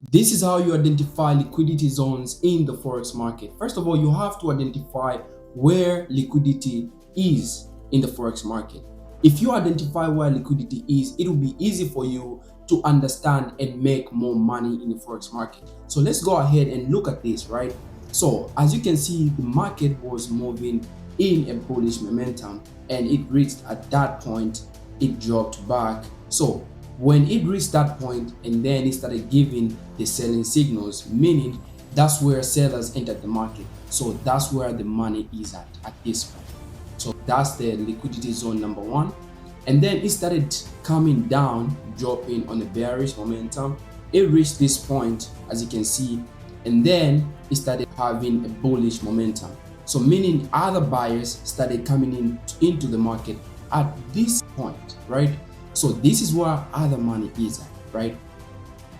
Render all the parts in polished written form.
This is how you identify liquidity zones in the Forex market. First of all, you have to identify where liquidity is in the Forex market. If you identify where liquidity is, it will be easy for you to understand and make more money in the Forex market. So let's go ahead and look at this, right? So as you can see, the market was moving in a bullish momentum and it reached at that point, it dropped back. So when it reached that point and then it started giving the selling signals, meaning that's where sellers entered the market. So that's where the money is at this point. So that's the liquidity zone number one. And then it started coming down, dropping on a bearish momentum. It reached this point, as you can see, and then it started having a bullish momentum. So meaning other buyers started coming into the market at this point, right? So this is where other money is at, right?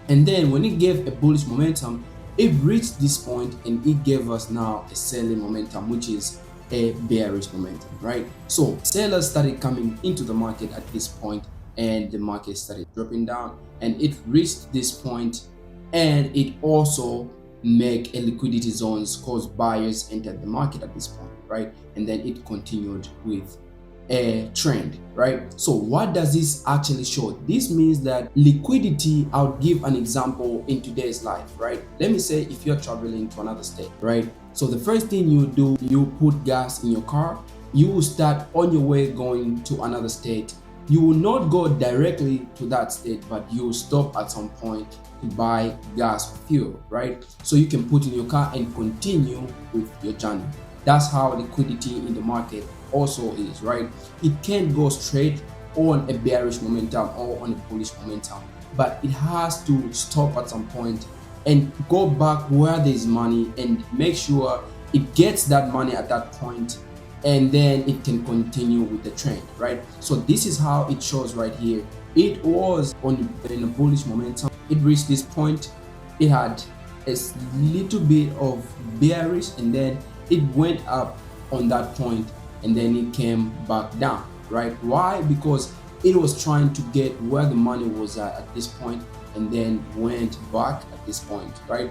And then when it gave a bullish momentum, it reached this point and it gave us now a selling momentum, which is a bearish momentum, right? So sellers started coming into the market at this point and the market started dropping down and it reached this point and it also make a liquidity zones cause buyers entered the market at this point, right? And then it continued with a trend, right? So what does this actually show? This means that liquidity, I'll give an example in today's life, right? Let me say if you're traveling to another state, right? So the first thing you do, you put gas in your car, you will start on your way going to another state. You will not go directly to that state, but you will stop at some point to buy gas or fuel, right? So you can put in your car and continue with your journey. That's how liquidity in the market also is, right? It can't go straight on a bearish momentum or on a bullish momentum, but it has to stop at some point and go back where there's money and make sure it gets that money at that point, and then it can continue with the trend, right? So this is how it shows right here. It was in a bullish momentum. It reached this point. It had a little bit of bearish and then it went up on that point and then it came back down, right? Why? Because it was trying to get where the money was at this point and then went back at this point, right?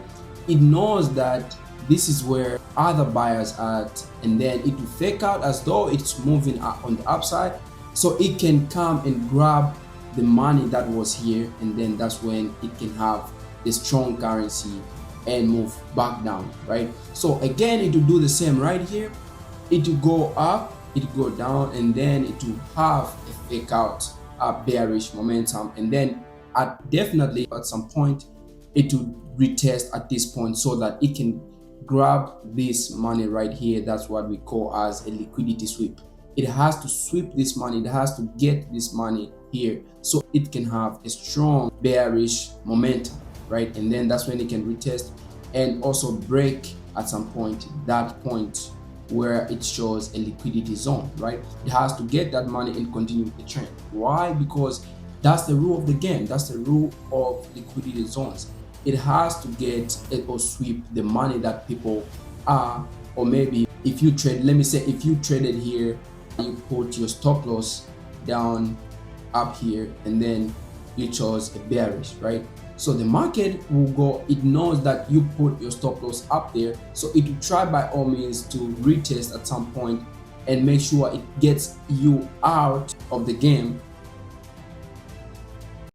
It knows that this is where other buyers are at, and then it will fake out as though it's moving up on the upside, so it can come and grab the money that was here, and then that's when it can have the strong currency and move back down, right? So again, it will do the same right here. It will go up, it will go down, and then it will have a fake out, a bearish momentum, and then definitely at some point it will retest at this point so that it can grab this money right here. That's what we call as a liquidity sweep. It has to sweep this money, it has to get this money here so it can have a strong bearish momentum, right? And then that's when it can retest and also break at some point, that point where it shows a liquidity zone, right? It has to get that money and continue the trend. Why? Because that's the rule of the game. That's the rule of liquidity zones. It has to get it or sweep the money that people are, or maybe if you trade, let me say if you traded here, you put your stop loss down up here and then you chose a bearish, right? So the market will go, it knows that you put your stop loss up there, so it will try by all means to retest at some point and make sure it gets you out of the game